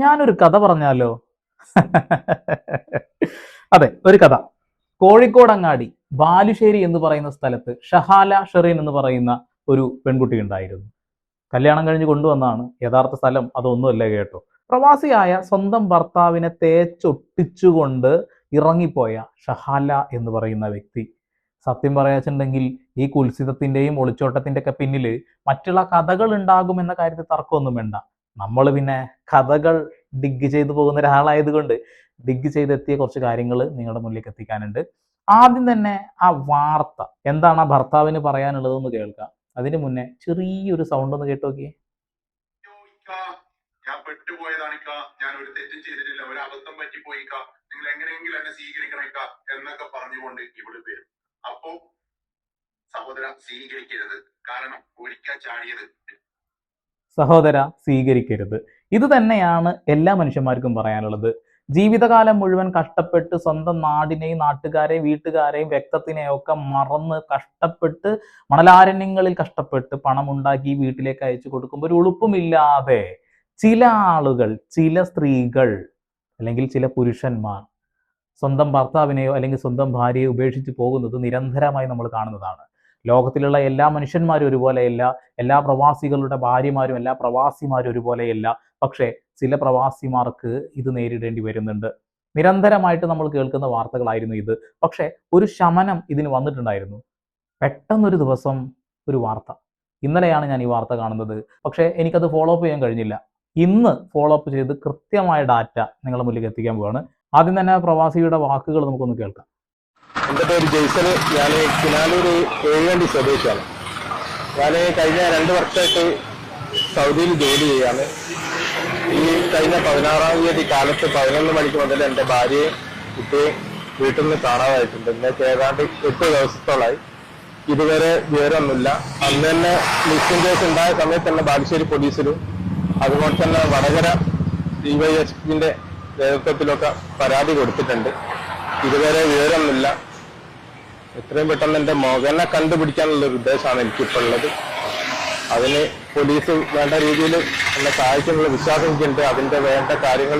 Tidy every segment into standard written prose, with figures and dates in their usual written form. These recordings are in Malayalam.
ഞാനൊരു കഥ പറഞ്ഞാലോ? അതെ, ഒരു കഥ. കോഴിക്കോടങ്ങാടി ബാലുശ്ശേരി എന്ന് പറയുന്ന സ്ഥലത്ത് ഷഹാല ഷെറീൻ എന്ന് പറയുന്ന ഒരു പെൺകുട്ടി ഉണ്ടായിരുന്നു. കല്യാണം കഴിഞ്ഞ് കൊണ്ടുവന്നാണ്. യഥാർത്ഥ സ്ഥലം അതൊന്നുമല്ല കേട്ടോ. പ്രവാസിയായ സ്വന്തം ഭർത്താവിനെ തേച്ചൊട്ടിച്ചുകൊണ്ട് ഇറങ്ങിപ്പോയ ഷഹാല എന്ന് പറയുന്ന വ്യക്തി, സത്യം പറയാച്ചുണ്ടെങ്കിൽ ഈ കുൽസിതത്തിന്റെയും ഒളിച്ചോട്ടത്തിന്റെ ഒക്കെ പിന്നിൽ മറ്റുള്ള കഥകൾ ഉണ്ടാകുമെന്ന കാര്യത്തിൽ തർക്കമൊന്നും വേണ്ട. നമ്മൾ പിന്നെ കഥകൾ ഡിഗ് ചെയ്തു പോകുന്ന ഒരാളായതുകൊണ്ട് ഡിഗ് ചെയ്തെത്തിയ കുറച്ച് കാര്യങ്ങൾ നിങ്ങളുടെ മുന്നിലേക്ക് എത്തിക്കാനുണ്ട്. ആദ്യം തന്നെ ആ വാർത്ത എന്താണ് ആ ഭർത്താവിന് പറയാനുള്ളതെന്ന് കേൾക്കാം. അതിന് മുന്നേ ചെറിയൊരു സൗണ്ട് ഒന്ന് കേട്ടു നോക്കിയേ. ഞാൻ പെട്ടുപോയതാണിക്ക, ഞാൻ ഒരു തെറ്റും ചെയ്തിട്ടില്ല, ഒരു അബദ്ധം പറ്റിപ്പോയിക്ക, നിങ്ങൾ എങ്ങനെയെങ്കിലും എന്നെ സ്വീകരിക്കണേക്ക എന്നൊക്കെ പറഞ്ഞുകൊണ്ട് ഇവിടെ വരും. അപ്പോ സഹോദര സ്വീകരിക്കരുത്, കാരണം ഒരിക്കൽ ചാടിയത്. സഹോദര സ്വീകരിക്കരുത്. ഇത് തന്നെയാണ് എല്ലാ മനുഷ്യന്മാർക്കും പറയാനുള്ളത്. ജീവിതകാലം മുഴുവൻ കഷ്ടപ്പെട്ട് സ്വന്തം നാടിനെയും നാട്ടുകാരെയും വീട്ടുകാരെയും രക്തത്തിനെയും ഒക്കെ മറന്ന് കഷ്ടപ്പെട്ട് മണലാരണ്യങ്ങളിൽ കഷ്ടപ്പെട്ട് പണം ഉണ്ടാക്കി വീട്ടിലേക്ക് അയച്ചു കൊടുക്കുമ്പോൾ ഒരു ഉളുപ്പുമില്ലാതെ ചില ആളുകൾ, ചില സ്ത്രീകൾ അല്ലെങ്കിൽ ചില പുരുഷന്മാർ സ്വന്തം ഭർത്താവിനെയോ അല്ലെങ്കിൽ സ്വന്തം ഭാര്യയോ ഉപേക്ഷിച്ച് പോകുന്നത് നിരന്തരമായി നമ്മൾ കാണുന്നതാണ്. ലോകത്തിലുള്ള എല്ലാ മനുഷ്യന്മാരും ഒരുപോലെയല്ല, എല്ലാ പ്രവാസികളുടെ ഭാര്യമാരും എല്ലാ പ്രവാസിമാരും ഒരുപോലെയല്ല. പക്ഷേ ചില പ്രവാസിമാർക്ക് ഇത് നേരിടേണ്ടി വരുന്നുണ്ട്. നിരന്തരമായിട്ട് നമ്മൾ കേൾക്കുന്ന വാർത്തകളായിരുന്നു ഇത്. പക്ഷേ ഒരു ശമനം ഇതിന് വന്നിട്ടുണ്ടായിരുന്നു. പെട്ടെന്നൊരു ദിവസം ഒരു വാർത്ത, ഇന്നലെയാണ് ഞാൻ ഈ വാർത്ത കാണുന്നത്. പക്ഷേ എനിക്കത് ഫോളോ അപ്പ് ചെയ്യാൻ കഴിഞ്ഞില്ല. ഇന്ന് ഫോളോ അപ്പ് ചെയ്ത് കൃത്യമായ ഡാറ്റ നിങ്ങളുടെ മുന്നിലേക്ക് എത്തിക്കാൻ പോവാണ്. ആദ്യം തന്നെ പ്രവാസിയുടെ വാക്കുകൾ നമുക്കൊന്ന് കേൾക്കാം. എൻ്റെ പേര് ജയ്സൽ. ഞാൻ കിനാലൂർ ഏഴുവണ്ടി സ്വദേശിയാണ്. ഞാൻ കഴിഞ്ഞ 2 വർഷമായിട്ട് സൗദിയിൽ ജോലി ചെയ്യാണ്. ഈ കഴിഞ്ഞ 16-ാം തീയതി കാലത്ത് 11 മണിക്ക് മുതൽ എൻ്റെ ഭാര്യയും കുട്ടിയും വീട്ടിൽ നിന്ന് കാണാതായിട്ടുണ്ട്. ഇന്നേക്ക് ഏതാണ്ട് 8 ദിവസത്തോളായി. ഇതുവരെ വിവരമൊന്നുമില്ല. അന്ന് തന്നെ മിസ്സിംഗ് കേസ് ഉണ്ടായ സമയത്ത് തന്നെ ബാലുശ്ശേരി പോലീസിലും അതുപോലെ തന്നെ വടകര DYSPന്റെ നേതൃത്വത്തിലൊക്കെ പരാതി കൊടുത്തിട്ടുണ്ട്. ഇതുവരെ വിവരമൊന്നുമില്ല. എത്രയും പെട്ടെന്ന് എൻ്റെ മകനെ കണ്ടുപിടിക്കാനുള്ള ഒരു ഉദ്ദേശമാണ് എനിക്കിപ്പോൾ ഉള്ളത്. അതിന് പോലീസ് വേണ്ട രീതിയിൽ എന്നെ സഹായിക്കാനുള്ള വിശ്വാസം എനിക്കുണ്ട്. അതിൻ്റെ വേണ്ട കാര്യങ്ങൾ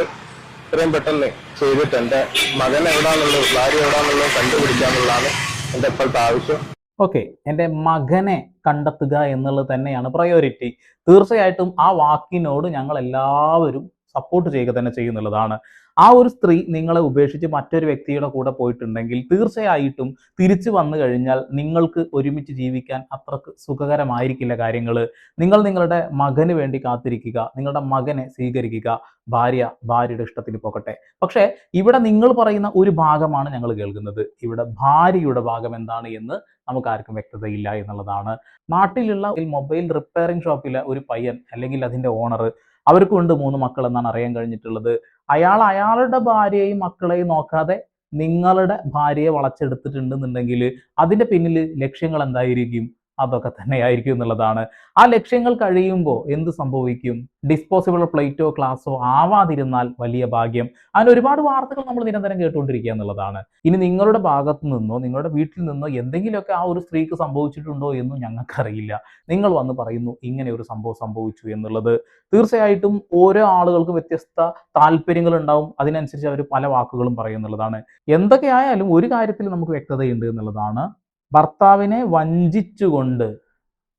എത്രയും പെട്ടെന്ന് ചെയ്തിട്ട് എൻ്റെ മകൻ എവിടാന്നുള്ളത്, ഭാര്യ എവിടാന്നുള്ളത് കണ്ടുപിടിക്കാനുള്ളതാണ് എൻ്റെ ഇപ്പോഴത്തെ ആവശ്യം. ഓക്കെ, എൻ്റെ മകനെ കണ്ടെത്തുക എന്നുള്ളത് തന്നെയാണ് പ്രയോറിറ്റി. തീർച്ചയായിട്ടും ആ വാക്കിനോട് ഞങ്ങൾ എല്ലാവരും സപ്പോർട്ട് ചെയ്യുക തന്നെ ചെയ്യുന്നുള്ളതാണ്. ആ ഒരു സ്ത്രീ നിങ്ങളെ ഉപേക്ഷിച്ച് മറ്റൊരു വ്യക്തിയുടെ കൂടെ പോയിട്ടുണ്ടെങ്കിൽ തീർച്ചയായിട്ടും തിരിച്ചു വന്നു കഴിഞ്ഞാൽ നിങ്ങൾക്ക് ഒരുമിച്ച് ജീവിക്കാൻ അത്രക്ക് സുഖകരമായിരിക്കില്ല കാര്യങ്ങൾ. നിങ്ങൾ നിങ്ങളുടെ മകന് വേണ്ടി കാത്തിരിക്കുക, നിങ്ങളുടെ മകനെ സ്വീകരിക്കുക, ഭാര്യയുടെ ഇഷ്ടത്തിന് പോകട്ടെ. പക്ഷേ ഇവിടെ നിങ്ങൾ പറയുന്ന ഒരു ഭാഗമാണ് ഞങ്ങൾ കേൾക്കുന്നത്. ഇവിടെ ഭാര്യയുടെ ഭാഗം എന്താണ് എന്ന് നമുക്ക് ആർക്കും വ്യക്തതയില്ല എന്നുള്ളതാണ്. നാട്ടിലുള്ള മൊബൈൽ റിപ്പയറിംഗ് ഷോപ്പിലെ ഒരു പയ്യൻ അല്ലെങ്കിൽ അതിൻ്റെ ഓണർ, അവർക്കുണ്ട് 3 മക്കൾ എന്നാണ് അറിയാൻ കഴിഞ്ഞിട്ടുള്ളത്. അയാളുടെ ഭാര്യയെയും മക്കളെയും നോക്കാതെ നിങ്ങളുടെ ഭാര്യയെ വളച്ചെടുത്തിട്ടുണ്ടെന്നുണ്ടെങ്കിൽ അതിന്റെ പിന്നിൽ ലക്ഷ്യങ്ങൾ എന്തായിരിക്കും? അതൊക്കെ തന്നെയായിരിക്കും എന്നുള്ളതാണ്. ആ ലക്ഷ്യങ്ങൾ കഴിയുമ്പോൾ എന്ത് സംഭവിക്കും? ഡിസ്പോസിബിൾ പ്ലേറ്റോ ഗ്ലാസോ ആവാതിരുന്നാൽ വലിയ ഭാഗ്യം. അങ്ങനെ ഒരുപാട് വാർത്തകൾ നമ്മൾ നിരന്തരം കേട്ടുകൊണ്ടിരിക്കുക എന്നുള്ളതാണ്. ഇനി നിങ്ങളുടെ ഭാഗത്തു നിന്നോ നിങ്ങളുടെ വീട്ടിൽ നിന്നോ എന്തെങ്കിലുമൊക്കെ ആ ഒരു സ്ത്രീക്ക് സംഭവിച്ചിട്ടുണ്ടോ എന്നും ഞങ്ങൾക്കറിയില്ല. നിങ്ങൾ വന്ന് പറയുന്നു ഇങ്ങനെ ഒരു സംഭവം സംഭവിച്ചു എന്നുള്ളത്. തീർച്ചയായിട്ടും ഓരോ ആളുകൾക്ക് വ്യത്യസ്ത താല്പര്യങ്ങൾ ഉണ്ടാവും. അതിനനുസരിച്ച് അവർ പല വാക്കുകളും പറയുന്നുള്ളതാണ്. എന്തൊക്കെയായാലും ഒരു കാര്യത്തിൽ നമുക്ക് വ്യക്തതയുണ്ട് എന്നുള്ളതാണ്. ഭർത്താവിനെ വഞ്ചിച്ചുകൊണ്ട്,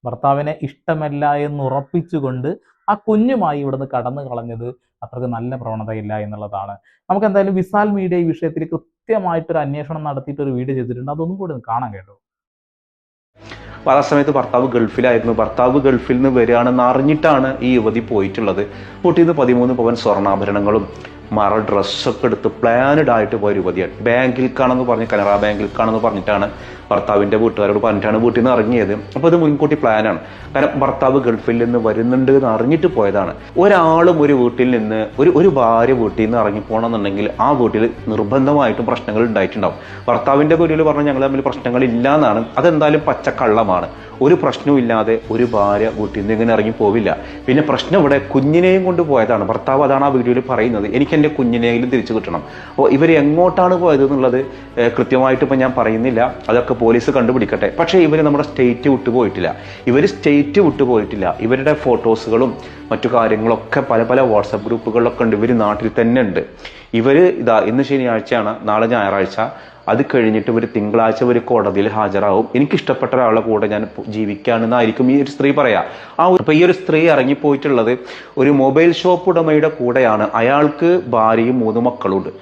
ഭർത്താവിനെ ഇഷ്ടമല്ല എന്ന് ഉറപ്പിച്ചുകൊണ്ട് ആ കുഞ്ഞുമായി ഇവിടുന്ന് കടന്നു കളഞ്ഞത് അത്രക്ക് നല്ല പ്രവണതയില്ല എന്നുള്ളതാണ്. നമുക്ക് എന്തായാലും വിസാൽ മീഡിയ ഈ വിഷയത്തിൽ കൃത്യമായിട്ടൊരു അന്വേഷണം നടത്തിയിട്ട് ഒരു വീഡിയോ ചെയ്തിട്ടുണ്ട്. അതൊന്നും കൂടി കാണാൻ കേട്ടോ. ആ സമയത്ത് ഭർത്താവ് ഗൾഫിലായിരുന്നു. ഭർത്താവ് ഗൾഫിൽ നിന്ന് വരികയാണെന്ന് അറിഞ്ഞിട്ടാണ് ഈ യുവതി പോയിട്ടുള്ളത്. കൂട്ടിയത് 13 പവൻ സ്വർണ്ണാഭരണങ്ങളും ഡ്രസ്സൊക്കെ എടുത്ത് പ്ലാനഡ് ആയിട്ട് പോയ യുവതിയാണ്. ബാങ്കിൽക്കാണെന്ന് പറഞ്ഞ്, കനറ ബാങ്കിൽക്കാണെന്ന് പറഞ്ഞിട്ടാണ് ഭർത്താവിൻ്റെ വീട്ടുകാരോട് പറഞ്ഞിട്ടാണ് വീട്ടിൽ നിന്ന് ഇറങ്ങിയത്. അപ്പോൾ അത് മുൻകൂട്ടി പ്ലാനാണ്. കാരണം ഭർത്താവ് ഗൾഫിൽ നിന്ന് വരുന്നുണ്ട് എന്ന് അറിഞ്ഞിട്ട് പോയതാണ്. ഒരാളും ഒരു വീട്ടിൽ നിന്ന് ഒരു ഭാര്യ വീട്ടിൽ നിന്ന് ഇറങ്ങിപ്പോകണമെന്നുണ്ടെങ്കിൽ ആ വീട്ടിൽ നിർബന്ധമായിട്ടും പ്രശ്നങ്ങൾ ഉണ്ടായിട്ടുണ്ടാവും. ഭർത്താവിൻ്റെ വീട്ടിൽ പറഞ്ഞാൽ ഞങ്ങൾ തമ്മിൽ പ്രശ്നങ്ങളില്ല എന്നാണ്. അതെന്തായാലും പച്ചക്കള്ളമാണ്. ഒരു പ്രശ്നവും ഇല്ലാതെ ഒരു ഭാര്യ വീട്ടിൽ നിന്ന് ഇങ്ങനെ ഇറങ്ങി പോവില്ല. പിന്നെ പ്രശ്നം ഇവിടെ കുഞ്ഞിനെയും കൊണ്ട് പോയതാണ്. ഭർത്താവ് അതാണ് ആ വീഡിയോയിൽ പറയുന്നത്, എനിക്ക് എൻ്റെ കുഞ്ഞിനെയും തിരിച്ചു കിട്ടണം. അപ്പോൾ ഇവർ എങ്ങോട്ടാണ് പോയത് എന്നുള്ളത് കൃത്യമായിട്ട് ഇപ്പം ഞാൻ പറയുന്നില്ല, അതൊക്കെ പോലീസ് കണ്ടുപിടിക്കട്ടെ. പക്ഷേ ഇവർ നമ്മുടെ സ്റ്റേറ്റ് വിട്ടുപോയിട്ടില്ല. ഇവരുടെ ഫോട്ടോസുകളും മറ്റു കാര്യങ്ങളൊക്കെ പല പല വാട്സപ്പ് ഗ്രൂപ്പുകളിലൊക്കെ ഉണ്ട്. ഇവർ നാട്ടിൽ തന്നെ ഉണ്ട്. ഇന്ന് ശനിയാഴ്ചയാണ്, നാളെ ഞായറാഴ്ച. അത് കഴിഞ്ഞിട്ട് ഇവർ തിങ്കളാഴ്ച ഒരു കോടതിയിൽ ഹാജരാകും. എനിക്കിഷ്ടപ്പെട്ട ഒരാളുടെ കൂടെ ഞാൻ ജീവിക്കുകയാണെന്നായിരിക്കും ഈ ഒരു സ്ത്രീ പറയാ. ഈ ഒരു സ്ത്രീ ഇറങ്ങിപ്പോയിട്ടുള്ളത് ഒരു മൊബൈൽ ഷോപ്പ് ഉടമയുടെ കൂടെയാണ്. അയാൾക്ക് ഭാര്യയും 3 മക്കളുണ്ട്.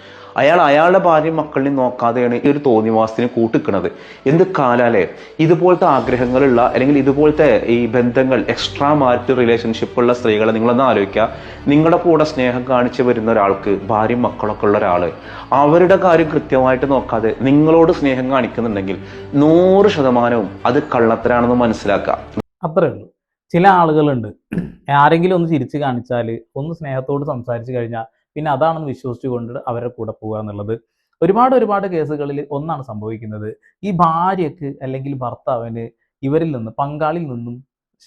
അയാളുടെ ഭാര്യയും മക്കളെയും നോക്കാതെയാണ് ഈ ഒരു തോന്നിവാസത്തിന് കൂട്ടിക്കുന്നത്. എന്ത് കാലാലേ ഇതുപോലത്തെ ആഗ്രഹങ്ങളുള്ള, അല്ലെങ്കിൽ ഇതുപോലത്തെ ഈ ബന്ധങ്ങൾ, എക്സ്ട്രാ മാരിറ്റൽ റിലേഷൻഷിപ്പ് ഉള്ള സ്ത്രീകളെ നിങ്ങളൊന്ന് ആലോചിക്കുക. നിങ്ങളുടെ കൂടെ സ്നേഹം കാണിച്ചു വരുന്ന ഒരാൾക്ക് ഭാര്യയും മക്കളൊക്കെ ഉള്ള ഒരാൾ അവരുടെ കാര്യം കൃത്യമായിട്ട് നോക്കാതെ നിങ്ങളോട് സ്നേഹം കാണിക്കുന്നുണ്ടെങ്കിൽ 100% അത് കള്ളത്തരാണെന്ന് മനസ്സിലാക്കുക. അത്രേ ഉള്ളൂ. ചില ആളുകളുണ്ട്, ആരെങ്കിലും ഒന്ന് ചിരിച്ചു കാണിച്ചാൽ, ഒന്ന് സ്നേഹത്തോട് സംസാരിച്ചു കഴിഞ്ഞാൽ പിന്നെ അതാണെന്ന് വിശ്വസിച്ചുകൊണ്ട് അവരുടെ കൂടെ പോകുക എന്നുള്ളത്. ഒരുപാട് കേസുകളിൽ ഒന്നാണ് സംഭവിക്കുന്നത്. ഈ ഭാര്യയ്ക്ക് അല്ലെങ്കിൽ ഭർത്താവിന് ഇവരിൽ നിന്ന്, പങ്കാളിയിൽ നിന്നും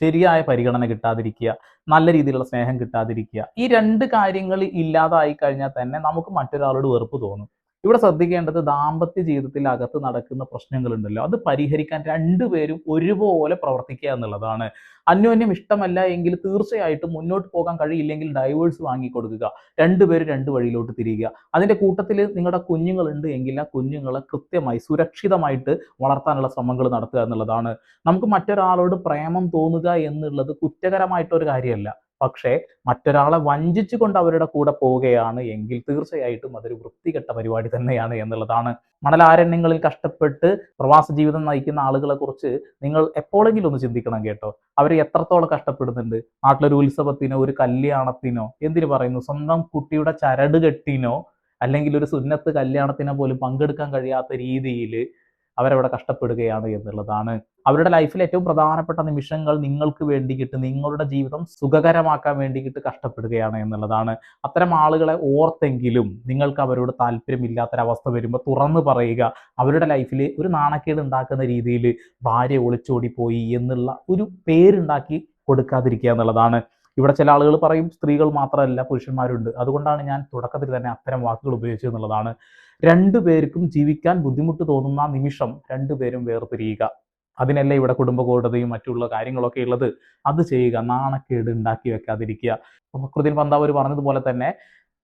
ശരിയായ പരിഗണന കിട്ടാതിരിക്കുക, നല്ല രീതിയിലുള്ള സ്നേഹം കിട്ടാതിരിക്കുക. ഈ 2 കാര്യങ്ങൾ ഇല്ലാതായി കഴിഞ്ഞാൽ തന്നെ നമുക്ക് മറ്റൊരാളോട് വെറുപ്പ് തോന്നും. ഇവിടെ ശ്രദ്ധിക്കേണ്ടത്, ദാമ്പത്യ ജീവിതത്തിൽ അകത്ത് നടക്കുന്ന പ്രശ്നങ്ങളുണ്ടല്ലോ, അത് പരിഹരിക്കാൻ 2 പേരും ഒരുപോലെ പ്രവർത്തിക്കുക എന്നുള്ളതാണ്. അന്യോന്യം ഇഷ്ടമല്ല എങ്കിൽ തീർച്ചയായിട്ടും മുന്നോട്ട് പോകാൻ കഴിയില്ലെങ്കിൽ ഡൈവേഴ്സ് വാങ്ങിക്കൊടുക്കുക. 2 പേര് 2 വഴിയിലോട്ട് തിരിയുക. അതിന്റെ കൂട്ടത്തിൽ നിങ്ങളുടെ കുഞ്ഞുങ്ങളുണ്ട് എങ്കിൽ ആ കുഞ്ഞുങ്ങളെ കൃത്യമായി സുരക്ഷിതമായിട്ട് വളർത്താനുള്ള ശ്രമങ്ങൾ നടത്തുക എന്നുള്ളതാണ്. നമുക്ക് മറ്റൊരാളോട് പ്രേമം തോന്നുക എന്നുള്ളത് കുറ്റകരമായിട്ടൊരു കാര്യമല്ല. പക്ഷേ മറ്റൊരാളെ വഞ്ചിച്ചുകൊണ്ട് അവരുടെ കൂടെ പോവുകയാണ് എങ്കിൽ തീർച്ചയായിട്ടും അതൊരു വൃത്തികെട്ട പരിപാടി തന്നെയാണ് എന്നുള്ളതാണ്. മണലാരണ്യങ്ങളിൽ കഷ്ടപ്പെട്ട് പ്രവാസ ജീവിതം നയിക്കുന്ന ആളുകളെ കുറിച്ച് നിങ്ങൾ എപ്പോഴെങ്കിലും ഒന്ന് ചിന്തിക്കണം കേട്ടോ. അവർ എത്രത്തോളം കഷ്ടപ്പെടുന്നുണ്ട്. നാട്ടിലൊരു ഉത്സവത്തിനോ ഒരു കല്യാണത്തിനോ, എന്തിനു പറയുന്നു, സ്വന്തം കുട്ടിയുടെ ചരട് കെട്ടിനോ അല്ലെങ്കിൽ ഒരു സുന്നത്ത് കല്യാണത്തിനോ പോലും പങ്കെടുക്കാൻ കഴിയാത്ത രീതിയിൽ അവരവിടെ കഷ്ടപ്പെടുകയാണ് എന്നുള്ളതാണ്. അവരുടെ ലൈഫിൽ ഏറ്റവും പ്രധാനപ്പെട്ട നിമിഷങ്ങൾ നിങ്ങൾക്ക് വേണ്ടിയിട്ട്, നിങ്ങളുടെ ജീവിതം സുഖകരമാക്കാൻ വേണ്ടിയിട്ട് കഷ്ടപ്പെടുകയാണ് എന്നുള്ളതാണ്. അത്തരം ആളുകളെ ഓർത്തെങ്കിലും നിങ്ങൾക്ക് അവരോട് താല്പര്യമില്ലാത്തൊരവസ്ഥ വരുമ്പോൾ തുറന്നു പറയുക. അവരുടെ ലൈഫിൽ ഒരു നാണക്കേട് ഉണ്ടാക്കുന്ന രീതിയിൽ ഭാര്യ ഒളിച്ചോടിപ്പോയി എന്നുള്ള ഒരു പേരുണ്ടാക്കി കൊടുക്കാതിരിക്കുക എന്നുള്ളതാണ്. ഇവിടെ ചില ആളുകൾ പറയും സ്ത്രീകൾ മാത്രമല്ല പുരുഷന്മാരുണ്ട്. അതുകൊണ്ടാണ് ഞാൻ തുടക്കത്തിൽ തന്നെ അത്തരം വാക്കുകൾ ഉപയോഗിച്ചത് എന്നുള്ളതാണ്. 2 പേർക്കും ജീവിക്കാൻ ബുദ്ധിമുട്ട് തോന്നുന്ന നിമിഷം 2 പേരും വേർപിരിയുക. അതിനല്ല ഇവിടെ കുടുംബ കോടതിയും മറ്റുള്ള കാര്യങ്ങളൊക്കെ ഉള്ളത്. അത് ചെയ്യുക. നാണക്കേട് ഉണ്ടാക്കി വെക്കാതിരിക്കുക. ഫക്രുദ്ദീൻ പന്താവൂർ പറഞ്ഞതുപോലെ തന്നെ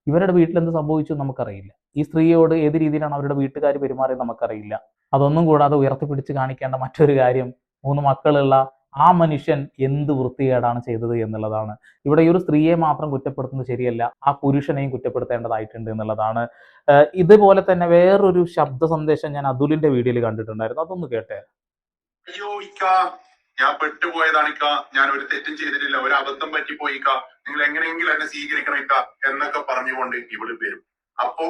ഇവരുടെ വീട്ടിൽ എന്ത് സംഭവിച്ചു നമുക്കറിയില്ല. ഈ സ്ത്രീയോട് ഏത് രീതിയിലാണ് അവരുടെ വീട്ടുകാർ പെരുമാറിയത് നമുക്കറിയില്ല. അതൊന്നും കൂടാതെ ഉയർത്തിപ്പിടിച്ച് കാണിക്കേണ്ട മറ്റൊരു കാര്യം, 3 മക്കളുള്ള ആ മനുഷ്യൻ എന്ത് വൃത്തികേടാണ് ചെയ്തത് എന്നുള്ളതാണ്. ഇവിടെ ഈ ഒരു സ്ത്രീയെ മാത്രം കുറ്റപ്പെടുത്തുന്നത് ശരിയല്ല, ആ പുരുഷനെയും കുറ്റപ്പെടുത്തേണ്ടതായിട്ടുണ്ട് എന്നുള്ളതാണ്. ഇതുപോലെ തന്നെ വേറൊരു ശബ്ദ സന്ദേശം ഞാൻ അതുലിന്റെ വീഡിയോയിൽ കണ്ടിട്ടുണ്ടായിരുന്നു. അതൊന്ന് കേട്ടേ. അയ്യോ ഇക്ക, ഞാൻ പെട്ടുപോയതാണ് ഇക്ക, ഞാൻ ഒരു തെറ്റും ചെയ്തിട്ടില്ല, ഒരു അബദ്ധം പറ്റിപ്പോയിക്ക, നിങ്ങൾ എങ്ങനെയെങ്കിലും എന്നെ സ്വീകരിക്കണിക്ക എന്നൊക്കെ പറഞ്ഞുകൊണ്ട് ഇവിടെ വരും. അപ്പോ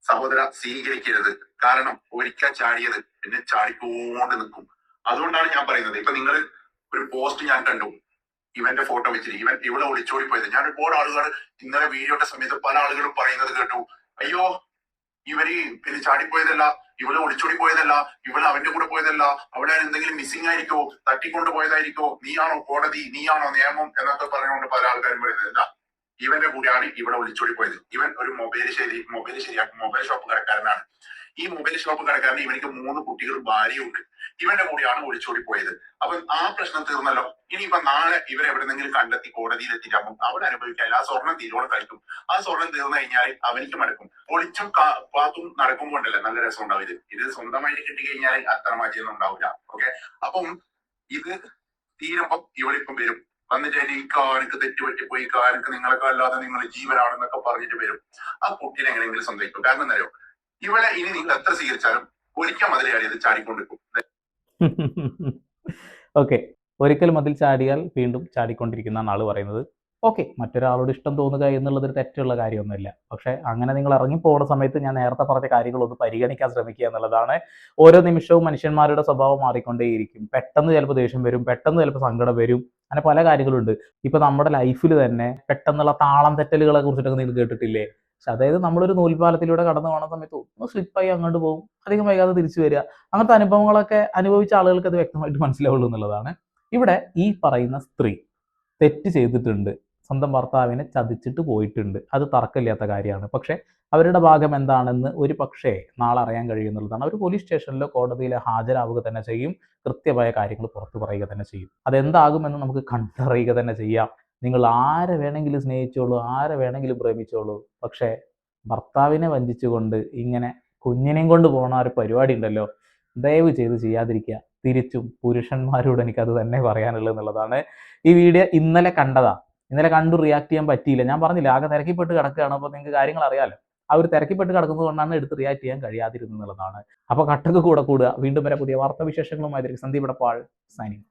സഹോദര സ്വീകരിക്കരുത്. കാരണം ഒരിക്കൽ ചാടിയത് പിന്നെ ചാടിക്കൊണ്ട് നിൽക്കും. അതുകൊണ്ടാണ് ഞാൻ പറയുന്നത്. ഇപ്പൊ നിങ്ങൾ ഒരു പോസ്റ്റ് ഞാൻ കണ്ടു, ഇവന്റെ ഫോട്ടോ വെച്ചിട്ട് ഇവിടെ ഒളിച്ചോടി പോയത്. ഞാൻ ഒരുപാട് ആളുകൾ ഇന്നലെ വീഡിയോയുടെ സമയത്ത് പല ആളുകളും പറയുന്നത് കേട്ടു, അയ്യോ ഇവര് പിന്നെ ചാടിപ്പോയതല്ല, ഇവള് ഒളിച്ചോടി പോയതല്ല, ഇവള് അവന്റെ കൂടെ പോയതല്ല, അവിടെ എന്തെങ്കിലും മിസ്സിംഗ് ആയിരിക്കോ, തട്ടിക്കൊണ്ട് പോയതായിരിക്കോ, നീയാണോ കോടതി, നീയാണോ നിയമം എന്നൊക്കെ പറഞ്ഞുകൊണ്ട് പല ആൾക്കാരും പറയുന്നത്. അല്ല, ഇവന്റെ കൂടെയാണ് ഇവിടെ ഒളിച്ചോടി പോയത്. ഇവൻ ഒരു മൊബൈൽ ശരിയാക്കും മൊബൈൽ ഷോപ്പ് കടക്കാരനാണ്. ഈ മൊബൈൽ ഷോപ്പ് കടക്കാരന് ഇവനിക്ക് 3 കുട്ടികളും ഭാര്യയുണ്ട്. ഇവന്റെ കൂടെയാണ് ഒളിച്ചോടി പോയത്. അപ്പൊ ആ പ്രശ്നം തീർന്നല്ലോ. ഇനിയിപ്പൊ നാളെ ഇവരെവിടെന്നെങ്കിലും കണ്ടെത്തി കോടതിയിൽ എത്തിയിട്ടാകുമ്പോൾ അവിടെ അനുഭവിക്കാനില്ല. ആ സ്വർണം തീരോളം കഴിക്കും. ആ സ്വർണം തീർന്നു കഴിഞ്ഞാൽ അവനിക്ക് മടക്കും. ഒളിച്ചും പാത്തും നടക്കുമ്പോൾ ഉണ്ടല്ലേ നല്ല രസം ഉണ്ടാവും. ഇത് സ്വന്തമായിട്ട് കിട്ടി കഴിഞ്ഞാൽ അത്ര മജയൊന്നും ഉണ്ടാവില്ല. ഓക്കെ, അപ്പം ഇത് തീരുമ്പോ ഇവളിപ്പം വരും. വന്നിട്ട് എനിക്ക് തെറ്റുപറ്റിപ്പോയി, എനിക്ക് നിങ്ങളൊക്കെ അല്ലാതെ നിങ്ങൾ ജീവനാണെന്നൊക്കെ പറഞ്ഞിട്ട് വരും. ആ കുട്ടീനെ എങ്ങനെയെങ്കിലും സ്വന്തമാക്കും. കാരണം എന്താ അറിയോ, ഇവളെ ഇനി നിങ്ങൾ എത്ര സ്വീകരിച്ചാലും ഒരിക്കൽ മതിലേറിയത് ചാടിക്കൊണ്ടിരിക്കും. ഓക്കെ, ഒരിക്കൽ മതിൽ ചാടിയാൽ വീണ്ടും ചാടിക്കൊണ്ടിരിക്കുന്ന ആള് പറയുന്നത്. ഓക്കെ, മറ്റൊരാളോട് ഇഷ്ടം തോന്നുക എന്നുള്ളത് ഒരു തെറ്റുള്ള കാര്യമൊന്നുമില്ല. പക്ഷെ അങ്ങനെ നിങ്ങൾ ഇറങ്ങിപ്പോകുന്ന സമയത്ത് ഞാൻ നേരത്തെ പറഞ്ഞ കാര്യങ്ങളൊന്ന് പരിഗണിക്കാൻ ശ്രമിക്കുക എന്നുള്ളതാണ്. ഓരോ നിമിഷവും മനുഷ്യന്മാരുടെ സ്വഭാവം മാറിക്കൊണ്ടേയിരിക്കും. പെട്ടെന്ന് ചിലപ്പോൾ ദേഷ്യം വരും, പെട്ടെന്ന് ചിലപ്പോൾ സങ്കടം വരും. അങ്ങനെ പല കാര്യങ്ങളുണ്ട്. ഇപ്പൊ നമ്മുടെ ലൈഫിൽ തന്നെ പെട്ടെന്നുള്ള താളം തെറ്റലുകളെ കുറിച്ചിട്ടൊക്കെ നിങ്ങൾ കേട്ടിട്ടില്ലേ? അതായത് നമ്മളൊരു നൂൽപ്പാലത്തിലൂടെ കടന്നു പോകുന്ന സമയത്ത് ഒന്ന് സ്ലിപ്പായി അങ്ങോട്ട് പോകും, അധികം വൈകാതെ തിരിച്ചു വരിക. അങ്ങനത്തെ അനുഭവങ്ങളൊക്കെ അനുഭവിച്ച ആളുകൾക്ക് അത് വ്യക്തമായിട്ട് മനസ്സിലാവുള്ളൂ എന്നുള്ളതാണ്. ഇവിടെ ഈ പറയുന്ന സ്ത്രീ തെറ്റ് ചെയ്തിട്ടുണ്ട്, സ്വന്തം ഭർത്താവിനെ ചതിച്ചിട്ട് പോയിട്ടുണ്ട്, അത് തർക്കമില്ലാത്ത കാര്യമാണ്. പക്ഷേ അവരുടെ ഭാഗം എന്താണെന്ന് ഒരു പക്ഷേ നാളെ അറിയാൻ കഴിയുന്നുള്ളതാണ്. അവർ പോലീസ് സ്റ്റേഷനിലോ കോടതിയിലോ ഹാജരാവുക തന്നെ ചെയ്യും, കൃത്യമായ കാര്യങ്ങൾ പുറത്തു പറയുക തന്നെ ചെയ്യും. അതെന്താകുമെന്ന് നമുക്ക് കണ്ടറിയുക തന്നെ ചെയ്യാം. നിങ്ങൾ ആരെ വേണമെങ്കിലും സ്നേഹിച്ചോളൂ, ആരെ വേണമെങ്കിലും പ്രേമിച്ചോളൂ, പക്ഷേ ഭർത്താവിനെ വഞ്ചിച്ചുകൊണ്ട് ഇങ്ങനെ കുഞ്ഞിനെയും കൊണ്ട് പോണ ഒരു പരിപാടി ഉണ്ടല്ലോ, ദയവ് ചെയ്ത് ചെയ്യാതിരിക്കുക. തിരിച്ചും പുരുഷന്മാരോട് എനിക്കത് തന്നെ പറയാനുള്ളത് എന്നുള്ളതാണ്. ഈ വീഡിയോ ഇന്നലെ കണ്ടതാ, ഇന്നലെ കണ്ടു റിയാക്ട് ചെയ്യാൻ പറ്റിയില്ല. ഞാൻ പറഞ്ഞില്ല, ആകെ തിരക്കിപ്പെട്ട് കിടക്കുകയാണ്. അപ്പോൾ നിങ്ങൾക്ക് കാര്യങ്ങൾ അറിയാലോ. ആ ഒരു തിരക്കിപ്പെട്ട് കിടക്കുന്നത് കൊണ്ടാണ് എടുത്ത് റിയാക്ട് ചെയ്യാൻ കഴിയാതിരുന്നത് എന്നുള്ളതാണ്. അപ്പോൾ കട്ടക്ക് കൂടെ കൂടുക. വീണ്ടും വരെ പുതിയ വാർത്താവിശേഷങ്ങളുമായി സന്ദീപ് ഇടപ്പാൾ സൈനിങ്.